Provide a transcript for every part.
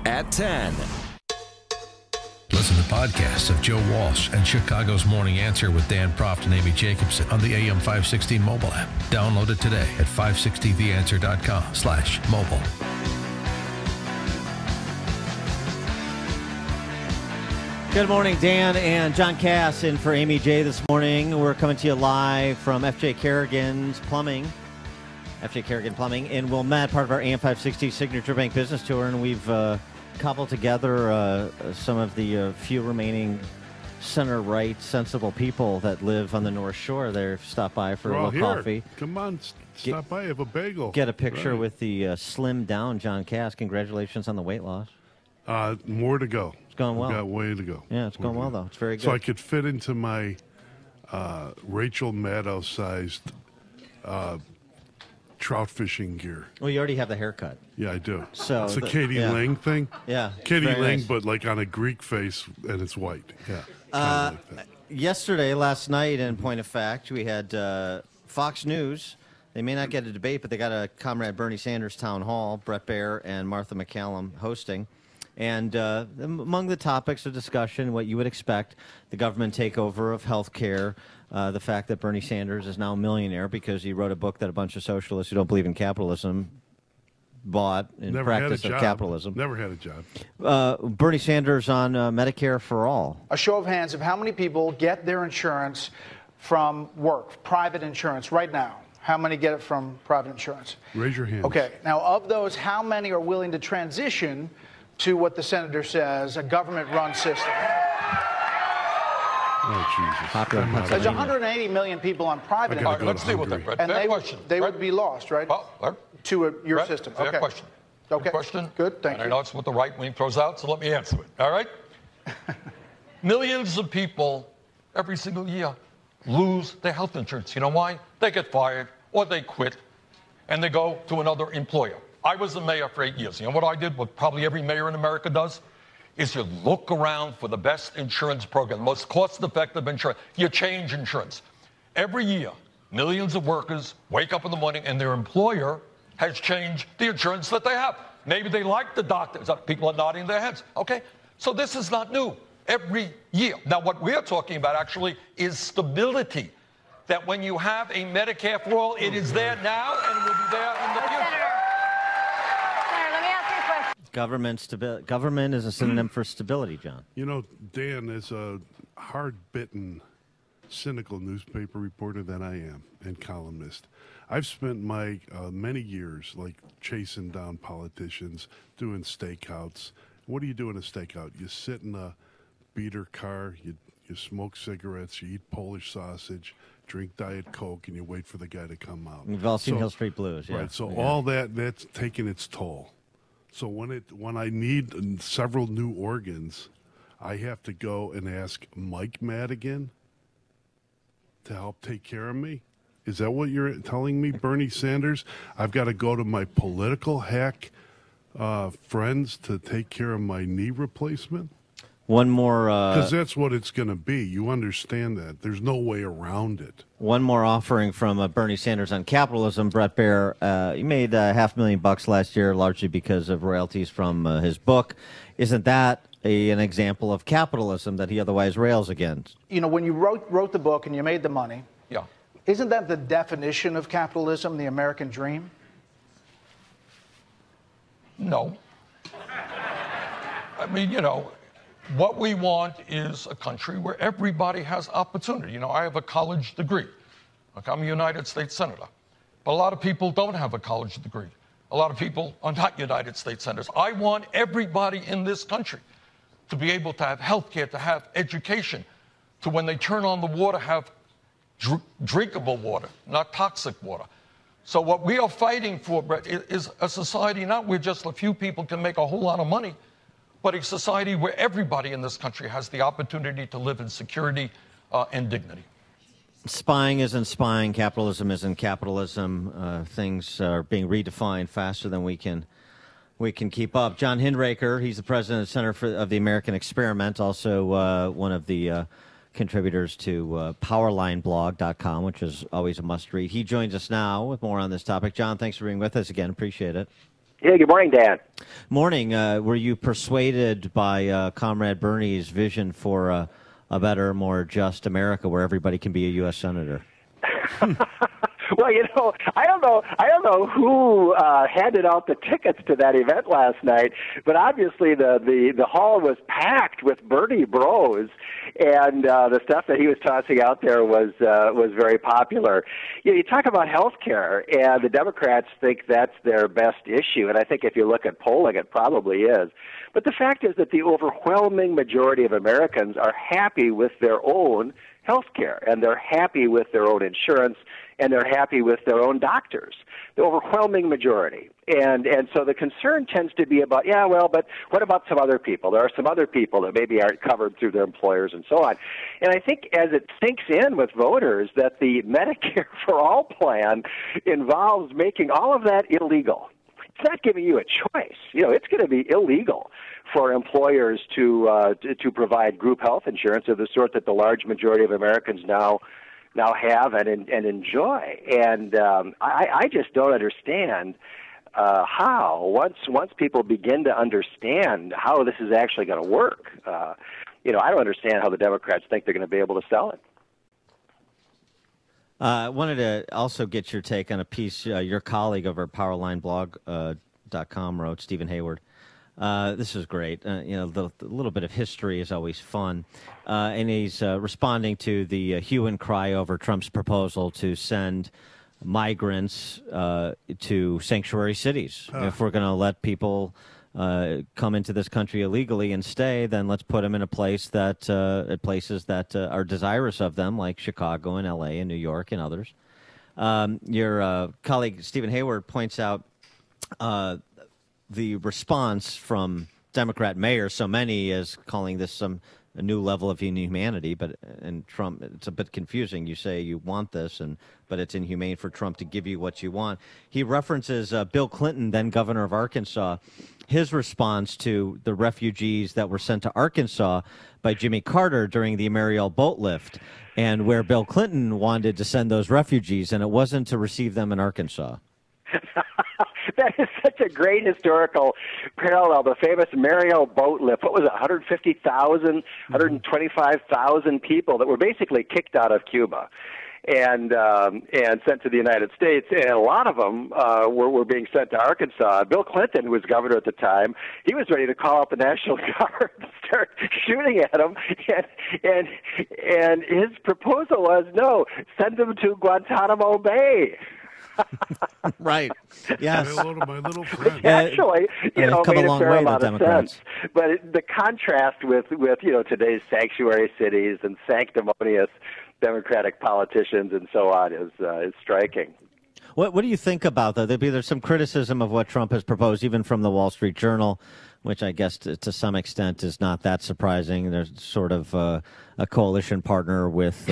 at 10. Listen to podcasts of Joe Walsh and Chicago's Morning Answer with Dan Proft and Amy Jacobson on the AM 560 mobile app. Download it today at 560theanswer.com/mobile. Good morning, Dan and John Cass in for Amy J this morning. We're coming to you live from FJ Kerrigan Plumbing in Wilmette, part of our AM 560 Signature Bank Business Tour, and we've cobbled together some of the few remaining center-right sensible people that live on the North Shore. They've stopped by for a little coffee. Come on, stop by, have a bagel. Get a picture with the slimmed-down John Cass. Congratulations on the weight loss. More to go. It's going well. We've got way to go. Yeah, it's going well, though. It's very good. So I could fit into my Rachel Maddow-sized trout fishing gear. Well, you already have the haircut. Yeah, I do. So it's a Katie Lang thing. Yeah. Katie Lang, nice. but like on a Greek face, and it's white. Yeah. Like that. Yesterday, last night, in point of fact, we had Fox News. They may not get a debate, but they got a Comrade Bernie Sanders town hall, Brett Baer and Martha McCallum hosting. And among the topics of discussion, what you would expect, the government takeover of health care, the fact that Bernie Sanders is now a millionaire because he wrote a book that a bunch of socialists who don't believe in capitalism bought in practice of capitalism. Never had a job. Bernie Sanders on Medicare for all. A show of hands of how many people get their insurance from work, private insurance, right now. How many get it from private insurance? Raise your hand. Okay. Now, of those, how many are willing to transition to what the senator says, a government-run system? Oh, Jesus. There's 180 million people on private insurance. Let's deal with that, Brett. And they Brett? would be lost, right? To your Brett, system. fair Okay. question. Okay. Good question. Good, thank and you. I know it's what the right wing throws out, so let me answer it. All right? Millions of people every single year lose their health insurance. You know why? They get fired or they quit and they go to another employer. I was the mayor for 8 years. You know what I did, what probably every mayor in America does, is you look around for the best insurance program, the most cost-effective insurance. You change insurance. Every year, millions of workers wake up in the morning and their employer has changed the insurance that they have. Maybe they like the doctors. People are nodding their heads. Okay? So this is not new. Every year. Now, what we're talking about actually is stability. That when you have a Medicare for all, it is there now and will be there in the future. Senator, let me ask you a question. Government is a synonym for stability, John. You know, Dan, is a hard-bitten, cynical newspaper reporter that I am and columnist, I've spent my many years like chasing down politicians, doing stakeouts. What do you do in a stakeout? You sit in a beater car, you smoke cigarettes, you eat Polish sausage, drink Diet Coke, and you wait for the guy to come out. We've all seen Hill Street Blues, yeah. Right, so all that's taking its toll. So when I need several new organs, I have to go and ask Mike Madigan to help take care of me? Is that what you're telling me, Bernie Sanders? I've got to go to my political hack friends to take care of my knee replacement? One more... Because that's what it's going to be. You understand that. There's no way around it. One more offering from Bernie Sanders on capitalism. Brett Baer, he made $500,000 last year, largely because of royalties from his book. Isn't that an example of capitalism that he otherwise rails against? You know, when you wrote the book and you made the money, Yeah. isn't that the definition of capitalism, the American dream? No. I mean, you know, what we want is a country where everybody has opportunity. You know, I have a college degree. Like, I'm a United States Senator. But a lot of people don't have a college degree. A lot of people are not United States Senators. I want everybody in this country to be able to have health care, to have education, to when they turn on the water, have drinkable water, not toxic water. So what we are fighting for, Brett, is a society not where just a few people can make a whole lot of money, but a society where everybody in this country has the opportunity to live in security and dignity. Spying isn't spying. Capitalism isn't capitalism. Things are being redefined faster than we can keep up. John Hinderaker, he's the president of the Center of the American Experiment, also one of the contributors to powerlineblog.com, which is always a must-read. He joins us now with more on this topic. John, thanks for being with us again. Appreciate it. Hey, good morning, Dan. Morning. Were you persuaded by Comrade Bernie's vision for a better, more just America where everybody can be a U.S. senator? Well, I don't know who handed out the tickets to that event last night, but obviously the hall was packed with Bernie bros, and the stuff that he was tossing out there was very popular. You talk about health care, and the Democrats think that's their best issue, and I think if you look at polling, it probably is. But the fact is that the overwhelming majority of Americans are happy with their own health care, and they're happy with their own insurance, and they're happy with their own doctors, the overwhelming majority. And so the concern tends to be about, but what about some other people? There are some other people that maybe aren't covered through their employers and so on. And I think as it sinks in with voters that the Medicare for All plan involves making all of that illegal. It's not giving you a choice. It's going to be illegal for employers to provide group health insurance of the sort that the large majority of Americans now have and enjoy. And I just don't understand how once people begin to understand how this is actually going to work. I don't understand how the Democrats think they're going to be able to sell it. I wanted to also get your take on a piece your colleague over at PowerlineBlog.com wrote, Stephen Hayward. This is great. The little bit of history is always fun. And he's responding to the hue and cry over Trump's proposal to send migrants to sanctuary cities. If we're going to let people come into this country illegally and stay, then let's put them in places that are desirous of them, like Chicago and L.A. and New York and others. Your colleague Stephen Hayward points out the response from Democrat mayors, so many, is calling this a new level of inhumanity. And Trump, it's a bit confusing. You say you want this, but it's inhumane for Trump to give you what you want. He references Bill Clinton, then governor of Arkansas, his response to the refugees that were sent to Arkansas by Jimmy Carter during the Mariel Boatlift, and where Bill Clinton wanted to send those refugees, and it wasn't to receive them in Arkansas. That is such a great historical parallel. The famous Mariel Boatlift. What was it, 150,000, 125,000 people that were basically kicked out of Cuba and sent to the United States, and a lot of them were being sent to Arkansas. Bill Clinton, who was governor at the time, he was ready to call up the National Guard and start shooting at them, and his proposal was, no, send them to Guantanamo Bay. Right. Yes. Hello to my little friend. Actually, made a fair amount of sense. But the contrast with today's sanctuary cities and sanctimonious Democratic politicians and so on is striking. What do you think about that? There's some criticism of what Trump has proposed, even from the Wall Street Journal, which I guess to some extent is not that surprising. There's sort of a coalition partner with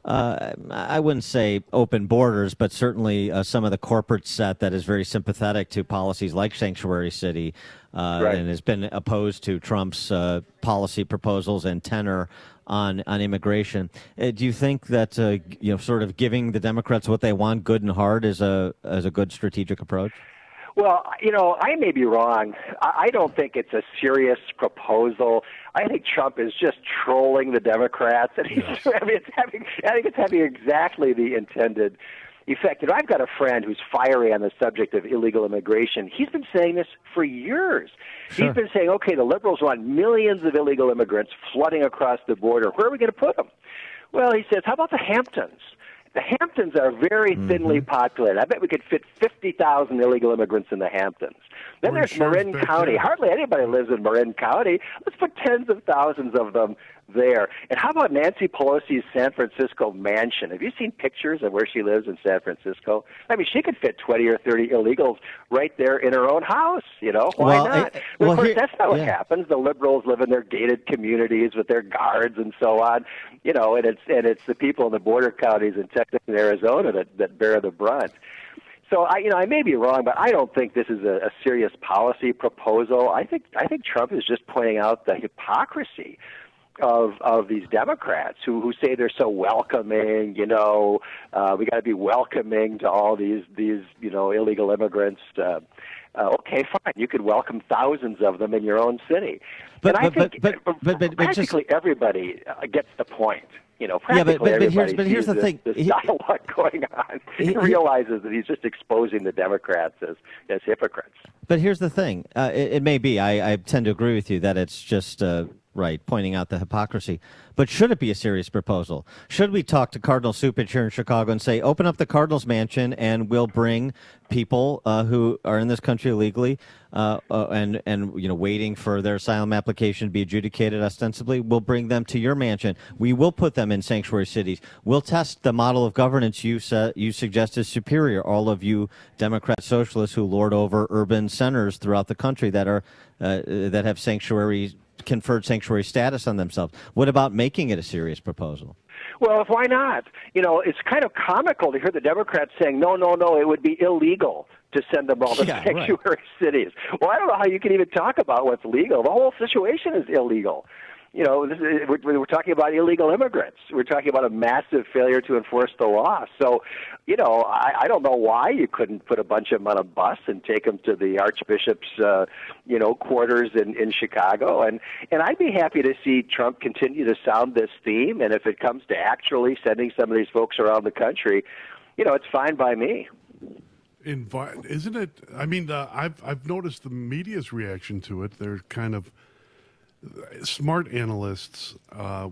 I wouldn't say open borders, but certainly some of the corporate set that is very sympathetic to policies like Sanctuary City and has been opposed to Trump's policy proposals and tenor on immigration. Do you think that sort of giving the Democrats what they want, good and hard, is a good strategic approach? Well, I may be wrong. I don't think it's a serious proposal. I think Trump is just trolling the Democrats, and I think it's having exactly the intended effect. I've got a friend who's fiery on the subject of illegal immigration. He's been saying this for years. Sure. He's been saying, okay, the liberals want millions of illegal immigrants flooding across the border. Where are we going to put them? Well, he says, how about the Hamptons? The Hamptons are very thinly populated. I bet we could fit 50,000 illegal immigrants in the Hamptons. Then there's Marin County. Hardly anybody lives in Marin County. Let's put tens of thousands of them there. And how about Nancy Pelosi's San Francisco mansion? Have you seen pictures of where she lives in San Francisco? I mean, she could fit 20 or 30 illegals right there in her own house. Why not? Of course, that's not what happens. The liberals live in their gated communities with their guards and so on. And it's the people in the border counties in Texas and Arizona that bear the brunt. So I may be wrong, but I don't think this is a serious policy proposal. I think Trump is just pointing out the hypocrisy of these Democrats who say they're so welcoming. We got to be welcoming to all these illegal immigrants. okay, fine, you could welcome thousands of them in your own city. But practically everybody gets the point. But here's the thing. This dialogue going on. He realizes that he's just exposing the Democrats as hypocrites. But here's the thing. It may be. I tend to agree with you that it's just pointing out the hypocrisy. But should it be a serious proposal? Should we talk to Cardinal Supich here in Chicago and say, open up the Cardinals Mansion and we'll bring people who are in this country illegally and waiting for their asylum application to be adjudicated ostensibly, we'll bring them to your mansion. We will put them in sanctuary cities. We'll test the model of governance you suggest is superior. All of you Democrat socialists who lord over urban centers throughout the country that are that have conferred sanctuary status on themselves. What about making it a serious proposal? Well, why not? It's kind of comical to hear the Democrats saying, no, it would be illegal to send them all to sanctuary cities. Well, I don't know how you can even talk about what's legal. The whole situation is illegal. We're talking about illegal immigrants. We're talking about a massive failure to enforce the law. So, I don't know why you couldn't put a bunch of them on a bus and take them to the Archbishop's, quarters in Chicago. And I'd be happy to see Trump continue to sound this theme. And if it comes to actually sending some of these folks around the country, it's fine by me. Isn't it? I mean, I've noticed the media's reaction to it. They're kind of smart analysts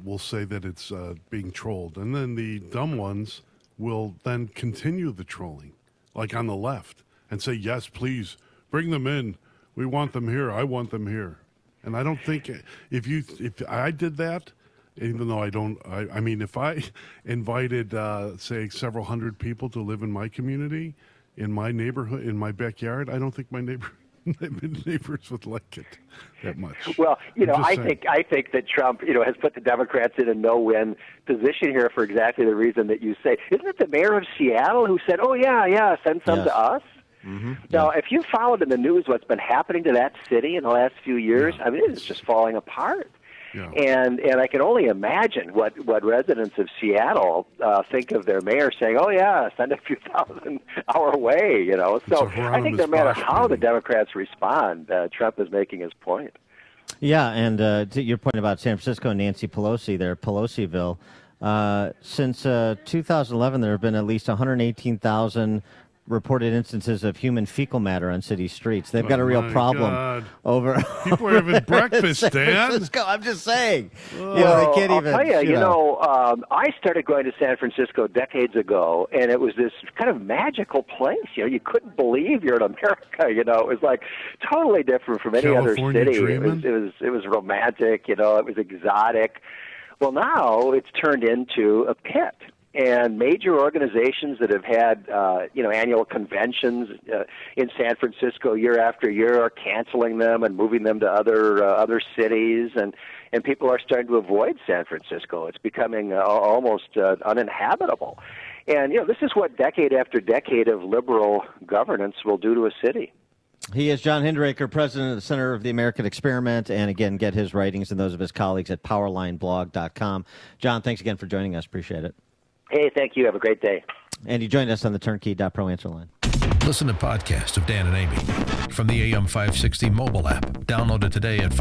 will say that it's being trolled, and then the dumb ones will then continue the trolling, like on the left, and say, yes, please, bring them in. We want them here. I want them here. And I don't think if I did that, even though I don't, I mean, if I invited, say, several hundred people to live in my community, in my neighborhood, in my backyard, I don't think my neighbors would like it that much. Well, I think that Trump, has put the Democrats in a no-win position here for exactly the reason that you say. Isn't it the mayor of Seattle who said, "Oh yeah, send some to us"? Mm-hmm. Now, if you followed in the news what's been happening to that city in the last few years, I mean, it's just falling apart. Yeah. And I can only imagine what residents of Seattle think of their mayor saying, "Oh yeah, send a few thousand our way," So I think no matter how the Democrats respond, Trump is making his point. Yeah, and to your point about San Francisco and Nancy Pelosi, their Pelosiville, since 2011, there have been at least 118,000 reported instances of human fecal matter on city streets. They've got a real problem over. People are having breakfast, Dan. I'm just saying. They can't even. I'll tell you, I started going to San Francisco decades ago, and it was this kind of magical place. You couldn't believe you're in America. It was like totally different from any California other city. Dreamin'? It was romantic. It was exotic. Well, now it's turned into a pit. And major organizations that have had, annual conventions in San Francisco year after year are canceling them and moving them to other cities, and people are starting to avoid San Francisco. It's becoming almost uninhabitable. And this is what decade after decade of liberal governance will do to a city. He is John Hinderaker, president of the Center of the American Experiment, and again, get his writings and those of his colleagues at powerlineblog.com. John, thanks again for joining us. Appreciate it. Hey, thank you. Have a great day. And you joined us on the Turnkey.pro answer line. Listen to podcasts of Dan and Amy from the AM 560 mobile app. Download it today at